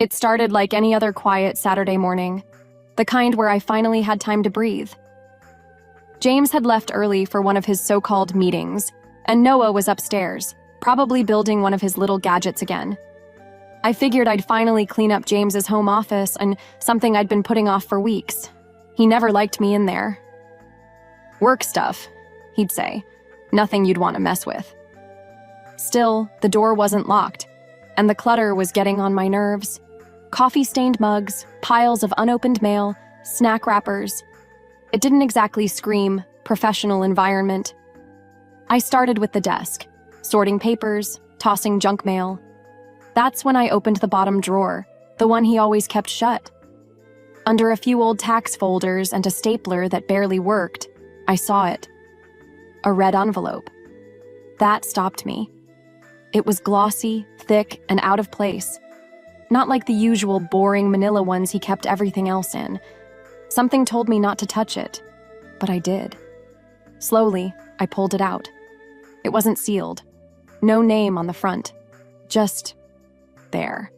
It started like any other quiet Saturday morning, the kind where I finally had time to breathe. James had left early for one of his so-called meetings, and Noah was upstairs, probably building one of his little gadgets again. I figured I'd finally clean up James's home office, and something I'd been putting off for weeks. He never liked me in there. "Work stuff," he'd say. "Nothing you'd want to mess with." Still, the door wasn't locked, and the clutter was getting on my nerves. Coffee-stained mugs, piles of unopened mail, snack wrappers. It didn't exactly scream professional environment. I started with the desk, sorting papers, tossing junk mail. That's when I opened the bottom drawer, the one he always kept shut. Under a few old tax folders and a stapler that barely worked, I saw it. A red envelope. That stopped me. It was glossy, thick, and out of place. Not like the usual boring manila ones he kept everything else in. Something told me not to touch it, but I did. Slowly, I pulled it out. It wasn't sealed. No name on the front. Just there.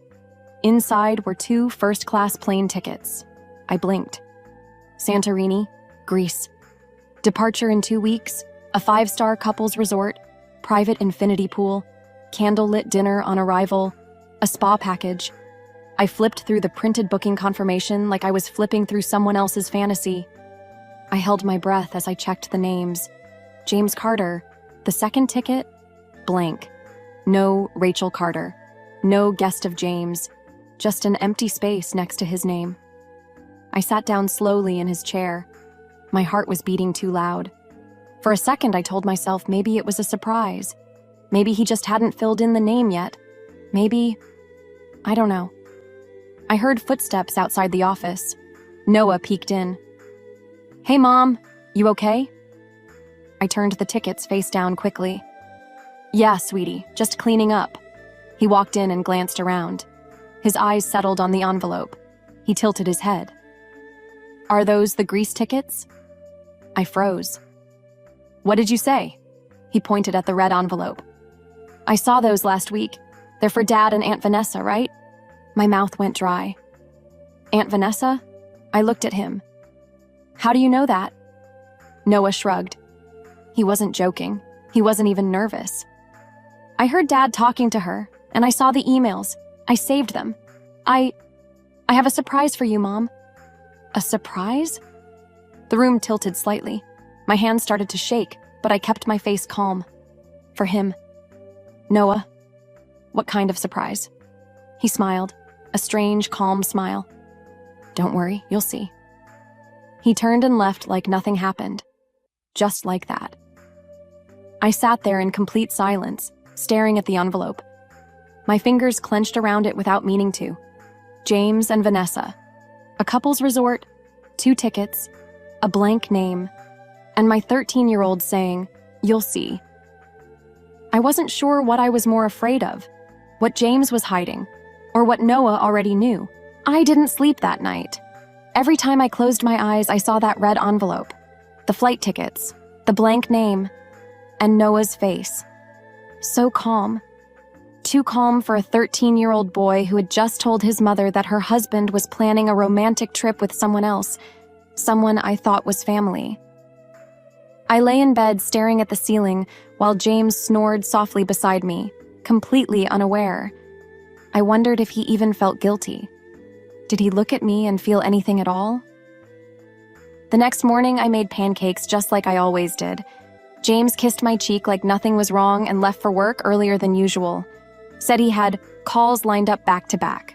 Inside were 2 first-class plane tickets. I blinked. Santorini, Greece. Departure in 2 weeks, a 5-star couples resort, private infinity pool, candlelit dinner on arrival, a spa package. I flipped through the printed booking confirmation like I was flipping through someone else's fantasy. I held my breath as I checked the names. James Carter. The second ticket? Blank. No Rachel Carter. No guest of James. Just an empty space next to his name. I sat down slowly in his chair. My heart was beating too loud. For a second, I told myself maybe it was a surprise. Maybe he just hadn't filled in the name yet. Maybe... I don't know. I heard footsteps outside the office. Noah peeked in. "Hey, Mom, you okay?" I turned the tickets face down quickly. "Yeah, sweetie, just cleaning up." He walked in and glanced around. His eyes settled on the envelope. He tilted his head. "Are those the Greece tickets?" I froze. "What did you say?" He pointed at the red envelope. "I saw those last week. They're for Dad and Aunt Vanessa, right?" My mouth went dry. "Aunt Vanessa?" I looked at him. "How do you know that?" Noah shrugged. He wasn't joking. He wasn't even nervous. "I heard Dad talking to her, and I saw the emails. I saved them. I have a surprise for you, Mom." "A surprise?" The room tilted slightly. My hands started to shake, but I kept my face calm. For him. "Noah, what kind of surprise?" He smiled, a strange, calm smile. "Don't worry, you'll see." He turned and left like nothing happened. Just like that. I sat there in complete silence, staring at the envelope. My fingers clenched around it without meaning to. James and Vanessa. A couple's resort, 2 tickets, a blank name, and my 13-year-old saying, "You'll see." I wasn't sure what I was more afraid of, what James was hiding, or what Noah already knew. I didn't sleep that night. Every time I closed my eyes, I saw that red envelope, the flight tickets, the blank name, and Noah's face. So calm. Too calm for a 13-year-old boy who had just told his mother that her husband was planning a romantic trip with someone else, someone I thought was family. I lay in bed staring at the ceiling while James snored softly beside me, completely unaware. I wondered if he even felt guilty. Did he look at me and feel anything at all? The next morning, I made pancakes just like I always did. James kissed my cheek like nothing was wrong and left for work earlier than usual. Said he had calls lined up back to back.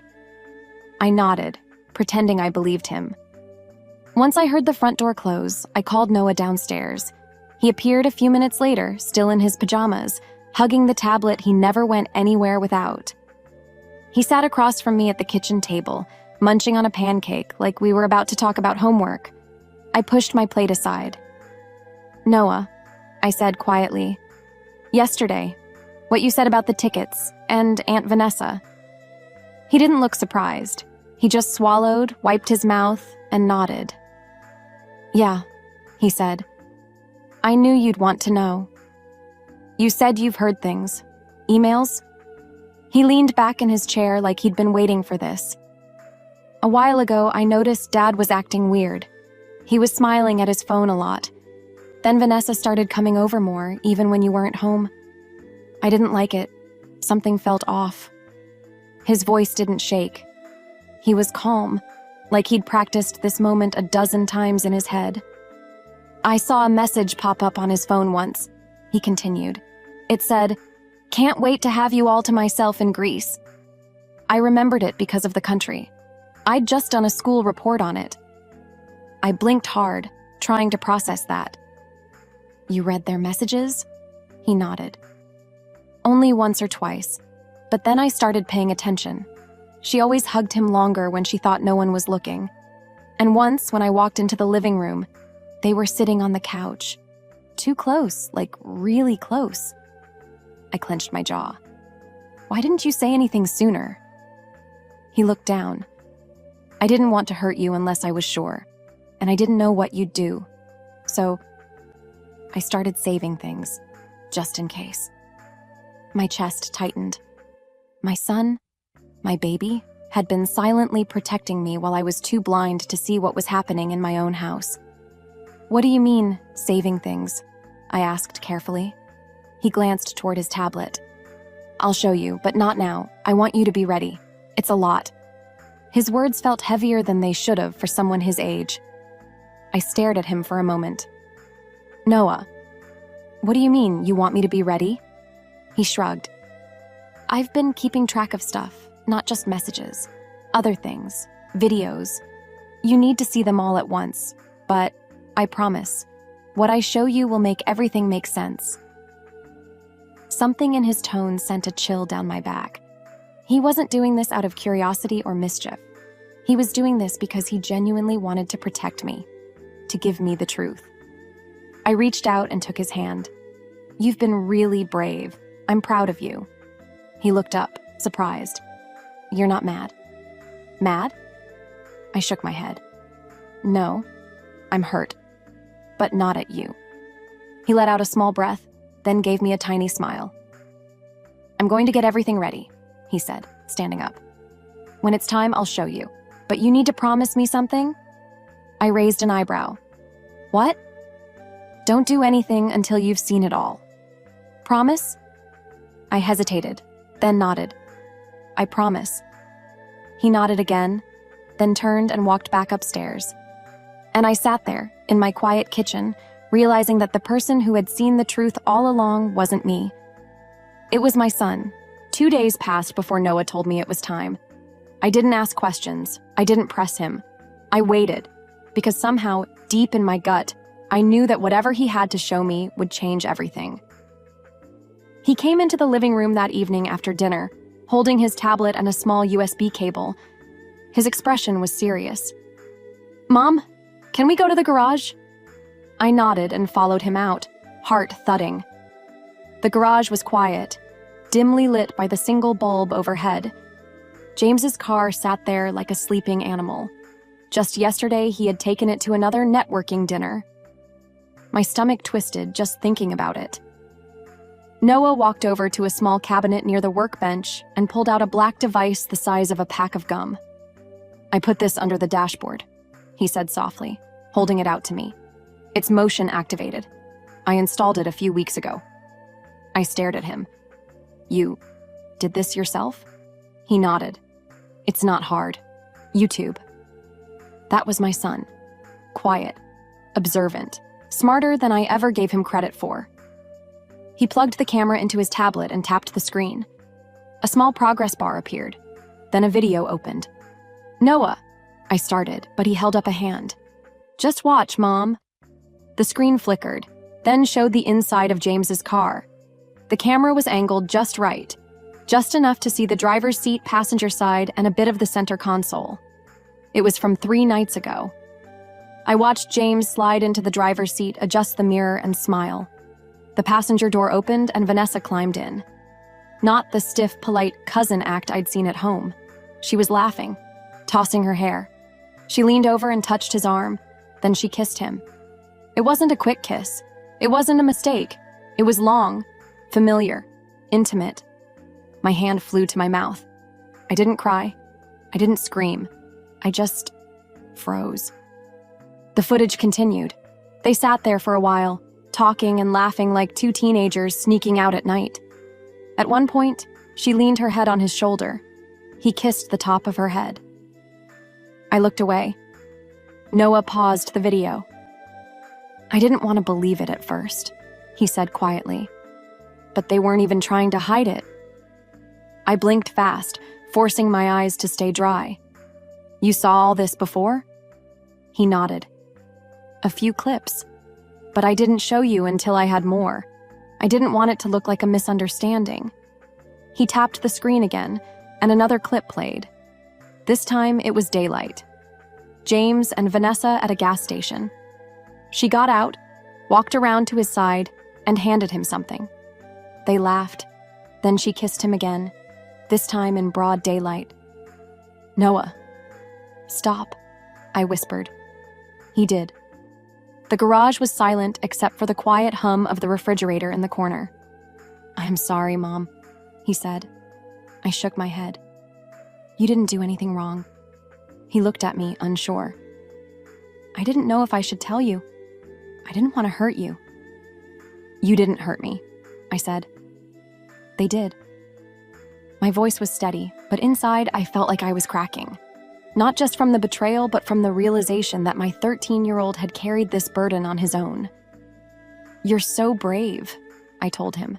I nodded, pretending I believed him. Once I heard the front door close, I called Noah downstairs. He appeared a few minutes later, still in his pajamas, hugging the tablet he never went anywhere without. He sat across from me at the kitchen table, munching on a pancake like we were about to talk about homework. I pushed my plate aside. "Noah," I said quietly, "yesterday, what you said about the tickets and Aunt Vanessa." He didn't look surprised. He just swallowed, wiped his mouth, and nodded. "Yeah," he said. "I knew you'd want to know. You said you've heard things. Emails?" He leaned back in his chair like he'd been waiting for this. A while ago, I noticed Dad was acting weird. He was smiling at his phone a lot. Then Vanessa started coming over more, even when you weren't home. I didn't like it. Something felt off. His voice didn't shake. He was calm, like he'd practiced this moment a dozen times in his head. I saw a message pop up on his phone once. He continued. It said, "Can't wait to have you all to myself in Greece." I remembered it because of the country. I'd just done a school report on it. I blinked hard, trying to process that. "You read their messages?" He nodded. Only once or twice, but then I started paying attention. She always hugged him longer when she thought no one was looking. And once, when I walked into the living room, they were sitting on the couch. Too close, like really close. I clenched my jaw. "Why didn't you say anything sooner?" He looked down. "I didn't want to hurt you unless I was sure, and I didn't know what you'd do. So I started saving things, just in case." My chest tightened. My son, my baby, had been silently protecting me while I was too blind to see what was happening in my own house. "What do you mean, saving things?" I asked carefully. He glanced toward his tablet. "I'll show you, but not now. I want you to be ready. It's a lot." His words felt heavier than they should have for someone his age. I stared at him for a moment. "Noah, what do you mean, you want me to be ready?" He shrugged. "I've been keeping track of stuff, not just messages. Other things, videos. You need to see them all at once, but I promise, what I show you will make everything make sense." Something in his tone sent a chill down my back. He wasn't doing this out of curiosity or mischief. He was doing this because he genuinely wanted to protect me, to give me the truth. I reached out and took his hand. "You've been really brave. I'm proud of you." He looked up, surprised. "You're not mad?" "Mad?" I shook my head. "No, I'm hurt, but not at you." He let out a small breath, then gave me a tiny smile. "I'm going to get everything ready," he said, standing up. "When it's time, I'll show you. But you need to promise me something?" I raised an eyebrow. "What?" "Don't do anything until you've seen it all." "Promise?" I hesitated, then nodded. "I promise." He nodded again, then turned and walked back upstairs. And I sat there, in my quiet kitchen, realizing that the person who had seen the truth all along wasn't me. It was my son. 2 days passed before Noah told me it was time. I didn't ask questions. I didn't press him. I waited, because somehow, deep in my gut, I knew that whatever he had to show me would change everything. He came into the living room that evening after dinner, holding his tablet and a small USB cable. His expression was serious. "Mom, can we go to the garage?" I nodded and followed him out, heart thudding. The garage was quiet, dimly lit by the single bulb overhead. James's car sat there like a sleeping animal. Just yesterday, he had taken it to another networking dinner. My stomach twisted just thinking about it. Noah walked over to a small cabinet near the workbench and pulled out a black device the size of a pack of gum. "I put this under the dashboard," he said softly, holding it out to me. "It's motion activated. I installed it a few weeks ago." I stared at him. "You did this yourself?" He nodded. "It's not hard. YouTube." That was my son. Quiet, observant, smarter than I ever gave him credit for. He plugged the camera into his tablet and tapped the screen. A small progress bar appeared. Then a video opened. "Noah," I started, but he held up a hand. "Just watch, Mom." The screen flickered, then showed the inside of James's car. The camera was angled just right, just enough to see the driver's seat, passenger side, and a bit of the center console. It was from 3 nights ago. I watched James slide into the driver's seat, adjust the mirror, and smile. The passenger door opened and Vanessa climbed in. Not the stiff, polite cousin act I'd seen at home. She was laughing, tossing her hair. She leaned over and touched his arm, then she kissed him. It wasn't a quick kiss. It wasn't a mistake. It was long, familiar, intimate. My hand flew to my mouth. I didn't cry. I didn't scream. I just froze. The footage continued. They sat there for a while, talking and laughing like two teenagers sneaking out at night. At one point, she leaned her head on his shoulder. He kissed the top of her head. I looked away. Noah paused the video. I didn't want to believe it at first, he said quietly. But they weren't even trying to hide it. I blinked fast, forcing my eyes to stay dry. You saw all this before? He nodded. A few clips. But I didn't show you until I had more. I didn't want it to look like a misunderstanding. He tapped the screen again, and another clip played. This time it was daylight. James and Vanessa at a gas station. She got out, walked around to his side, and handed him something. They laughed. Then she kissed him again, this time in broad daylight. Noah. Stop, I whispered. He did. The garage was silent except for the quiet hum of the refrigerator in the corner. I'm sorry, Mom, he said. I shook my head. You didn't do anything wrong. He looked at me, unsure. I didn't know if I should tell you. I didn't want to hurt you. You didn't hurt me, I said. They did. My voice was steady, but inside I felt like I was cracking. Not just from the betrayal, but from the realization that my 13-year-old had carried this burden on his own. You're so brave, I told him.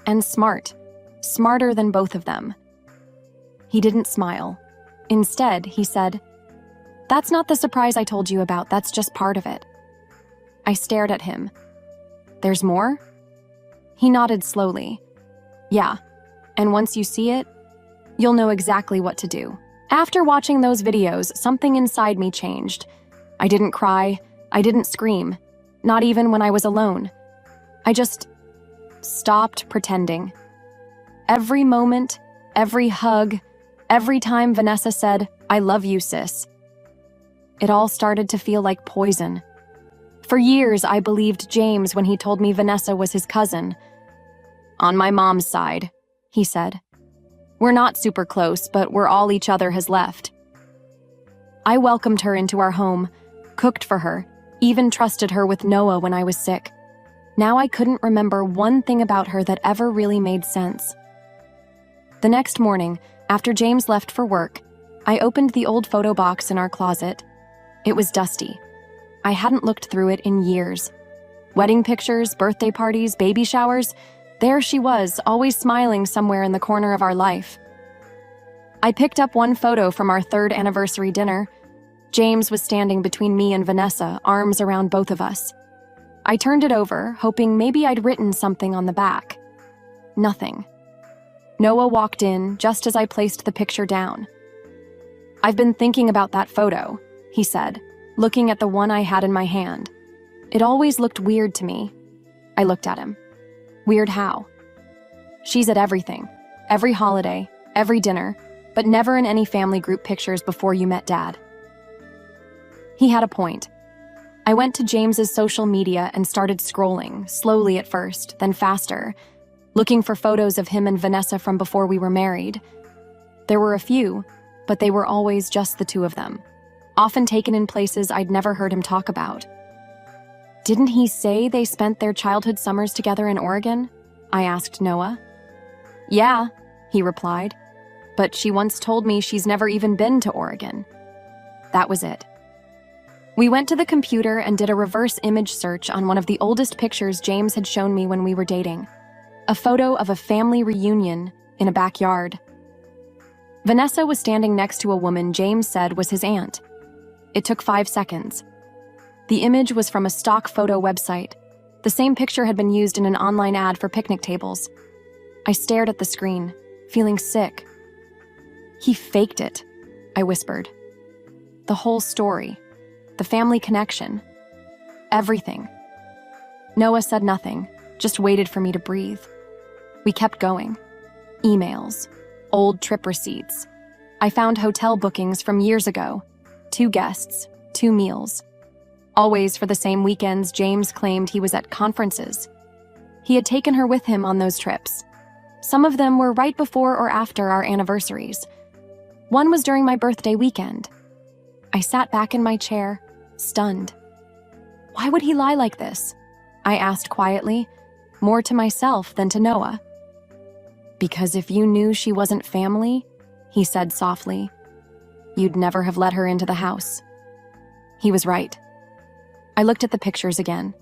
And smart. Smarter than both of them. He didn't smile. Instead, he said, That's not the surprise I told you about, that's just part of it. I stared at him. There's more? He nodded slowly. Yeah, and once you see it, you'll know exactly what to do. After watching those videos, something inside me changed. I didn't cry, I didn't scream, not even when I was alone. I just stopped pretending. Every moment, every hug, every time Vanessa said, I love you, sis. It all started to feel like poison. For years, I believed James when he told me Vanessa was his cousin. On my mom's side, he said. We're not super close, but we're all each other has left. I welcomed her into our home, cooked for her, even trusted her with Noah when I was sick. Now I couldn't remember one thing about her that ever really made sense. The next morning, after James left for work, I opened the old photo box in our closet. It was dusty. I hadn't looked through it in years. Wedding pictures, birthday parties, baby showers, there she was, always smiling somewhere in the corner of our life. I picked up one photo from our 3rd anniversary dinner. James was standing between me and Vanessa, arms around both of us. I turned it over, hoping maybe I'd written something on the back. Nothing. Noah walked in just as I placed the picture down. I've been thinking about that photo, he said, looking at the one I had in my hand. It always looked weird to me. I looked at him. Weird how? She's at everything, every holiday, every dinner, but never in any family group pictures before you met Dad. He had a point. I went to James's social media and started scrolling, slowly at first, then faster, looking for photos of him and Vanessa from before we were married. There were a few, but they were always just the two of them, often taken in places I'd never heard him talk about. Didn't he say they spent their childhood summers together in Oregon? I asked Noah. Yeah, he replied, but she once told me she's never even been to Oregon. That was it. We went to the computer and did a reverse image search on one of the oldest pictures James had shown me when we were dating. A photo of a family reunion in a backyard. Vanessa was standing next to a woman James said was his aunt. It took 5 seconds. The image was from a stock photo website. The same picture had been used in an online ad for picnic tables. I stared at the screen, feeling sick. He faked it, I whispered. The whole story, the family connection, everything. Noah said nothing, just waited for me to breathe. We kept going. Emails, old trip receipts. I found hotel bookings from years ago. 2 guests, 2 meals. Always for the same weekends James claimed he was at conferences. He had taken her with him on those trips. Some of them were right before or after our anniversaries. One was during my birthday weekend. I sat back in my chair, stunned. Why would he lie like this? I asked quietly, more to myself than to Noah. Because if you knew she wasn't family, he said softly, you'd never have let her into the house. He was right. I looked at the pictures again.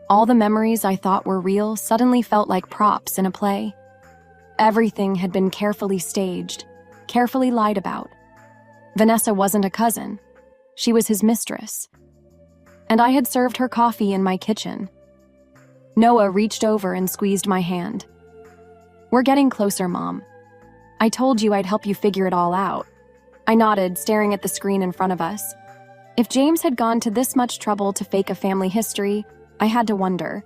All the memories I thought were real suddenly felt like props in a play. Everything had been carefully staged, carefully lied about. Vanessa wasn't a cousin. She was his mistress. And I had served her coffee in my kitchen. Noah reached over and squeezed my hand. We're getting closer, Mom. I told you I'd help you figure it all out. I nodded, staring at the screen in front of us. If James had gone to this much trouble to fake a family history, I had to wonder.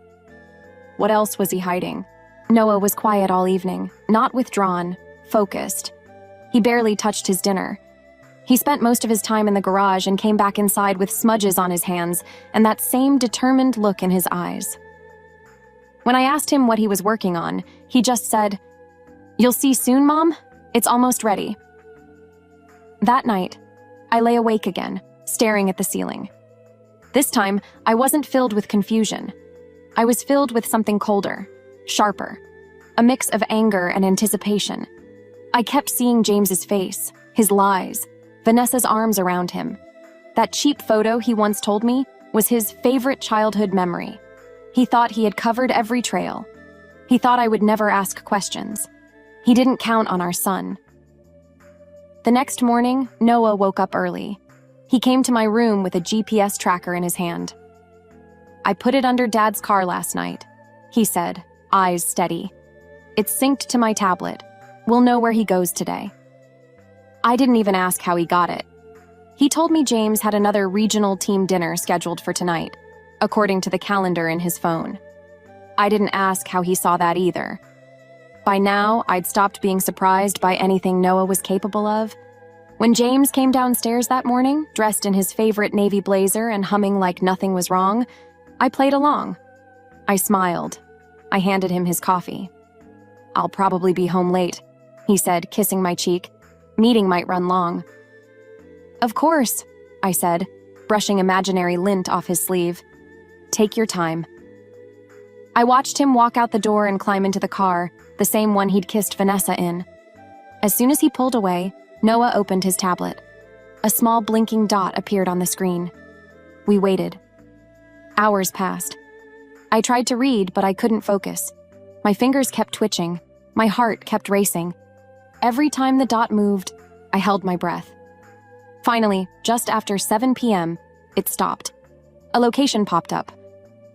What else was he hiding? Noah was quiet all evening, not withdrawn, focused. He barely touched his dinner. He spent most of his time in the garage and came back inside with smudges on his hands and that same determined look in his eyes. When I asked him what he was working on, he just said, "You'll see soon, Mom. It's almost ready." That night, I lay awake again, staring at the ceiling. This time, I wasn't filled with confusion. I was filled with something colder, sharper, a mix of anger and anticipation. I kept seeing James's face, his lies, Vanessa's arms around him. That cheap photo he once told me was his favorite childhood memory. He thought he had covered every trail. He thought I would never ask questions. He didn't count on our son. The next morning, Noah woke up early. He came to my room with a GPS tracker in his hand. "I put it under Dad's car last night," he said, eyes steady. "It's synced to my tablet. We'll know where he goes today." I didn't even ask how he got it. He told me James had another regional team dinner scheduled for tonight, according to the calendar in his phone. I didn't ask how he saw that either. By now, I'd stopped being surprised by anything Noah was capable of. When James came downstairs that morning, dressed in his favorite navy blazer and humming like nothing was wrong, I played along. I smiled. I handed him his coffee. "I'll probably be home late," he said, kissing my cheek. "Meeting might run long." "Of course," I said, brushing imaginary lint off his sleeve. "Take your time." I watched him walk out the door and climb into the car, the same one he'd kissed Vanessa in. As soon as he pulled away, Noah opened his tablet. A small blinking dot appeared on the screen. We waited. Hours passed. I tried to read, but I couldn't focus. My fingers kept twitching. My heart kept racing. Every time the dot moved, I held my breath. Finally, just after 7 p.m., it stopped. A location popped up.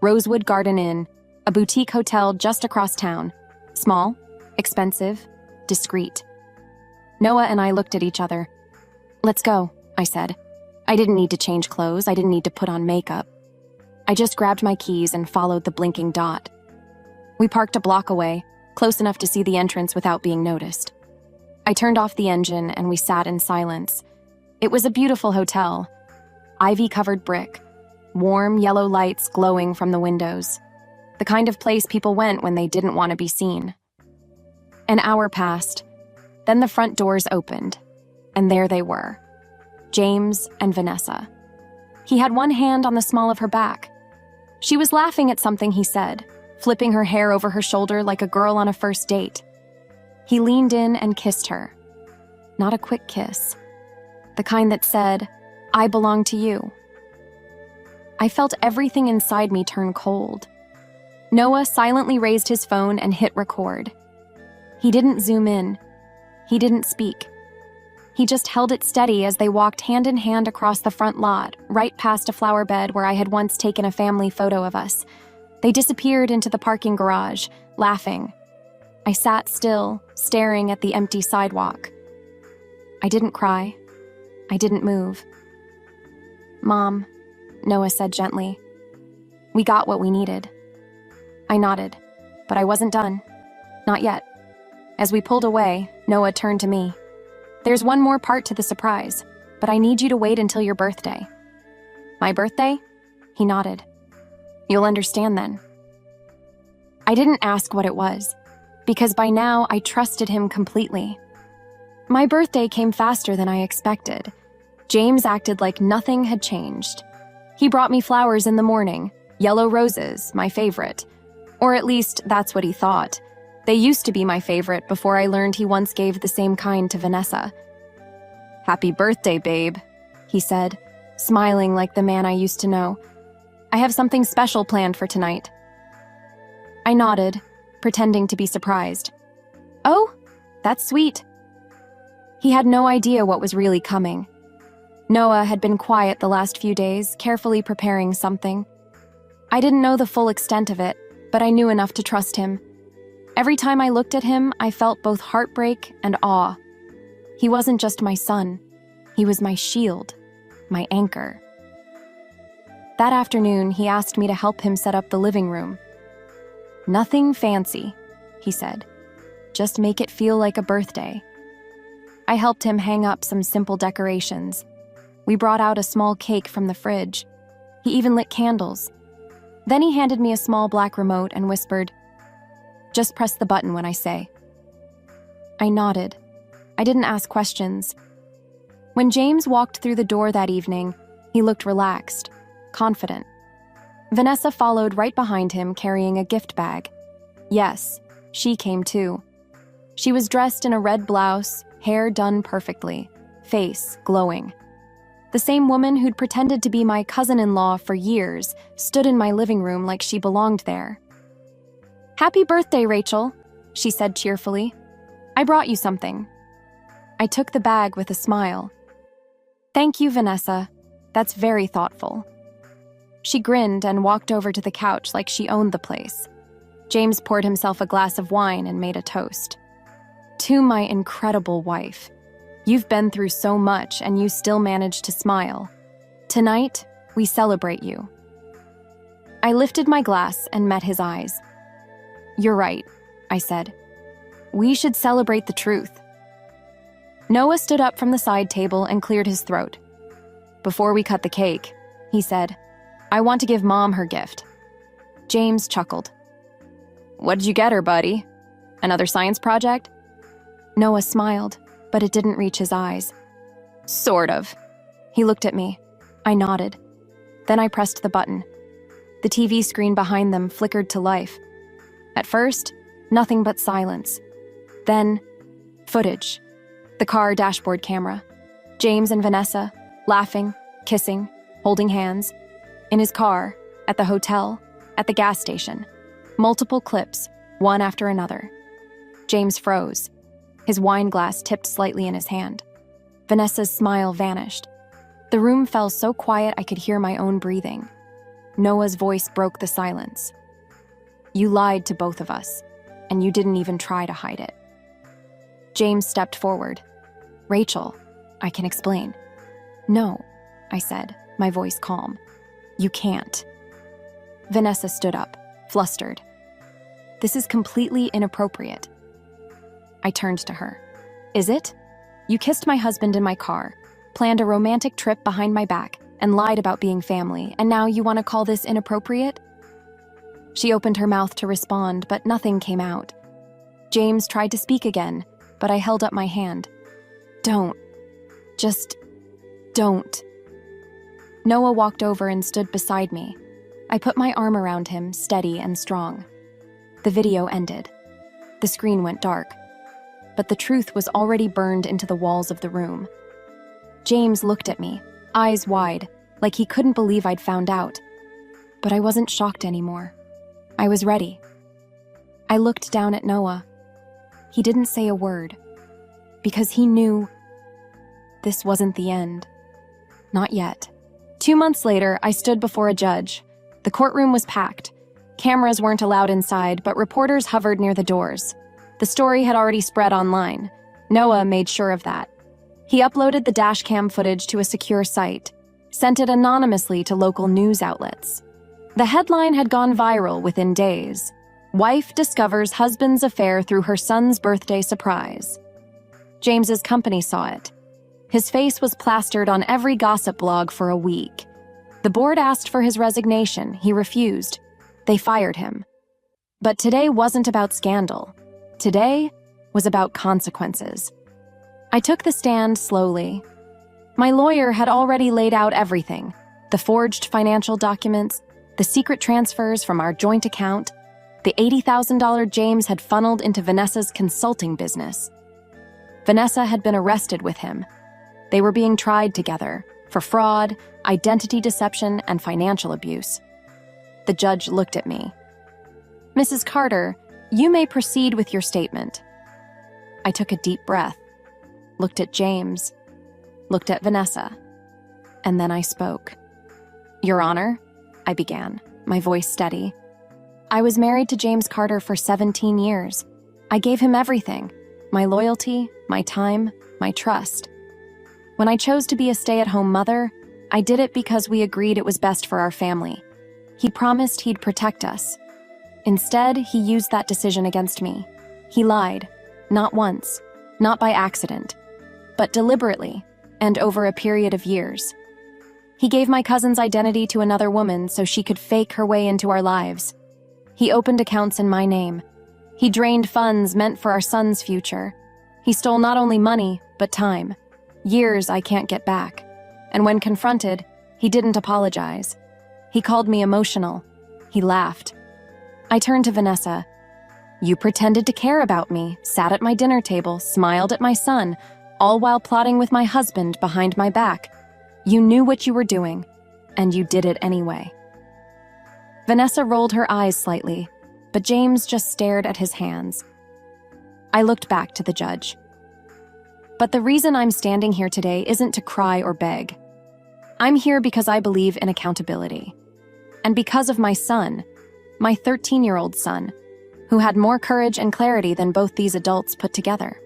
Rosewood Garden Inn, a boutique hotel just across town. Small, expensive, discreet. Noah and I looked at each other. "Let's go," I said. I didn't need to change clothes. I didn't need to put on makeup. I just grabbed my keys and followed the blinking dot. We parked a block away, close enough to see the entrance without being noticed. I turned off the engine and we sat in silence. It was a beautiful hotel. Ivy-covered brick, warm yellow lights glowing from the windows. The kind of place people went when they didn't want to be seen. An hour passed. Then the front doors opened, and there they were, James and Vanessa. He had one hand on the small of her back. She was laughing at something he said, flipping her hair over her shoulder like a girl on a first date. He leaned in and kissed her. Not a quick kiss. The kind that said, "I belong to you." I felt everything inside me turn cold. Noah silently raised his phone and hit record. He didn't zoom in. He didn't speak. He just held it steady as they walked hand in hand across the front lot, right past a flower bed where I had once taken a family photo of us. They disappeared into the parking garage, laughing. I sat still, staring at the empty sidewalk. I didn't cry. I didn't move. "Mom," Noah said gently. "We got what we needed." I nodded, but I wasn't done. Not yet. As we pulled away, Noah turned to me. "There's one more part to the surprise, but I need you to wait until your birthday." "My birthday?" He nodded. "You'll understand then." I didn't ask what it was. because by now I trusted him completely. My birthday came faster than I expected. James acted like nothing had changed. He brought me flowers in the morning, yellow roses, my favorite. Or at least that's what he thought. They used to be my favorite before I learned he once gave the same kind to Vanessa. "Happy birthday, babe," he said, smiling like the man I used to know. "I have something special planned for tonight." I nodded, pretending to be surprised. "Oh, that's sweet." He had no idea what was really coming. Noah had been quiet the last few days, carefully preparing something. I didn't know the full extent of it, but I knew enough to trust him. Every time I looked at him, I felt both heartbreak and awe. He wasn't just my son. He was my shield, my anchor. That afternoon, he asked me to help him set up the living room. "Nothing fancy," he said. "Just make it feel like a birthday." I helped him hang up some simple decorations. We brought out a small cake from the fridge. He even lit candles. Then he handed me a small black remote and whispered, "Just press the button when I say." I nodded. I didn't ask questions. When James walked through the door that evening, he looked relaxed, confident. Vanessa followed right behind him, carrying a gift bag. Yes, she came too. She was dressed in a red blouse, hair done perfectly, face glowing. The same woman who'd pretended to be my cousin-in-law for years stood in my living room like she belonged there. "Happy birthday, Rachel," she said cheerfully. "I brought you something." I took the bag with a smile. "Thank you, Vanessa. That's very thoughtful." She grinned and walked over to the couch like she owned the place. James poured himself a glass of wine and made a toast. "To my incredible wife. You've been through so much and you still managed to smile. Tonight, we celebrate you." I lifted my glass and met his eyes. "You're right," I said. "We should celebrate the truth." Noah stood up from the side table and cleared his throat. "Before we cut the cake," he said, "I want to give Mom her gift." James chuckled. "What did you get her, buddy? Another science project?" Noah smiled, but it didn't reach his eyes. "Sort of." He looked at me. I nodded. Then I pressed the button. The TV screen behind them flickered to life. At first, nothing but silence. Then, footage. The car dashboard camera. James and Vanessa, laughing, kissing, holding hands. In his car, at the hotel, at the gas station. Multiple clips, one after another. James froze. His wine glass tipped slightly in his hand. Vanessa's smile vanished. The room fell so quiet I could hear my own breathing. Noah's voice broke the silence. "You lied to both of us, and you didn't even try to hide it." James stepped forward. "Rachel, I can explain." "No," I said, my voice calm. "You can't." Vanessa stood up, flustered. "This is completely inappropriate." I turned to her. "Is it? You kissed my husband in my car, planned a romantic trip behind my back, and lied about being family, and now you want to call this inappropriate?" She opened her mouth to respond, but nothing came out. James tried to speak again, but I held up my hand. "Don't. Just don't." Noah walked over and stood beside me. I put my arm around him, steady and strong. The video ended. The screen went dark. But the truth was already burned into the walls of the room. James looked at me, eyes wide, like he couldn't believe I'd found out. But I wasn't shocked anymore. I was ready. I looked down at Noah. He didn't say a word, because he knew this wasn't the end. Not yet. 2 months later, I stood before a judge. The courtroom was packed. Cameras weren't allowed inside, but reporters hovered near the doors. The story had already spread online. Noah made sure of that. He uploaded the dashcam footage to a secure site, sent it anonymously to local news outlets. The headline had gone viral within days. "Wife discovers husband's affair through her son's birthday surprise." James's company saw it. His face was plastered on every gossip blog for a week. The board asked for his resignation. He refused. They fired him. But today wasn't about scandal. Today was about consequences. I took the stand slowly. My lawyer had already laid out everything: the forged financial documents, the secret transfers from our joint account, the $80,000 James had funneled into Vanessa's consulting business. Vanessa had been arrested with him. They were being tried together for fraud, identity deception, and financial abuse. The judge looked at me. "Mrs. Carter, you may proceed with your statement." I took a deep breath, looked at James, looked at Vanessa, and then I spoke. "Your Honor," I began, my voice steady. "I was married to James Carter for 17 years. I gave him everything: my loyalty, my time, my trust. When I chose to be a stay-at-home mother, I did it because we agreed it was best for our family. He promised he'd protect us. Instead, he used that decision against me. He lied, not once, not by accident, but deliberately, and over a period of years. He gave my cousin's identity to another woman so she could fake her way into our lives. He opened accounts in my name. He drained funds meant for our son's future. He stole not only money, but time. Years I can't get back. And when confronted, he didn't apologize. He called me emotional. He laughed. I turned to Vanessa. "You pretended to care about me, sat at my dinner table, smiled at my son, all while plotting with my husband behind my back. You knew what you were doing, and you did it anyway." Vanessa rolled her eyes slightly, but James just stared at his hands. I looked back to the judge. "But the reason I'm standing here today isn't to cry or beg. I'm here because I believe in accountability. And because of my son, my 13-year-old son, who had more courage and clarity than both these adults put together."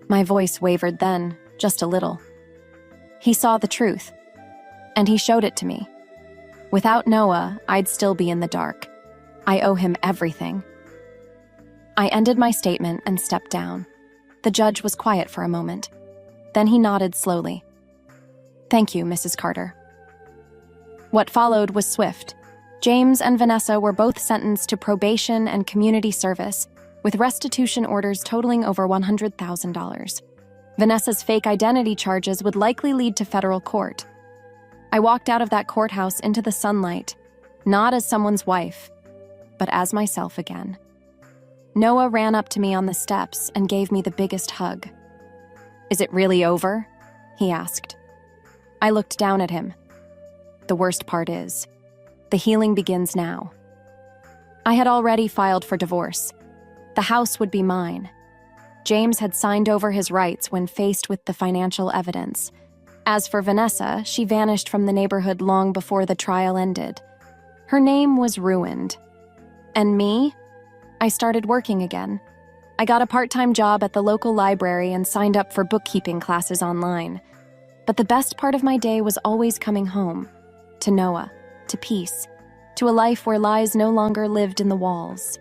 My voice wavered then, just a little. He saw the truth, and he showed it to me. Without Noah, I'd still be in the dark. I owe him everything. I ended my statement and stepped down. The judge was quiet for a moment. Then he nodded slowly. "Thank you, Mrs. Carter." What followed was swift. James and Vanessa were both sentenced to probation and community service, with restitution orders totaling over $100,000. Vanessa's fake identity charges would likely lead to federal court. I walked out of that courthouse into the sunlight, not as someone's wife, but as myself again. Noah ran up to me on the steps and gave me the biggest hug. "Is it really over?" he asked. I looked down at him. "The worst part is, the healing begins now." I had already filed for divorce. The house would be mine. James had signed over his rights when faced with the financial evidence. As for Vanessa, she vanished from the neighborhood long before the trial ended. Her name was ruined. And me? I started working again. I got a part-time job at the local library and signed up for bookkeeping classes online. But the best part of my day was always coming home, to Noah, to peace, to a life where lies no longer lived in the walls.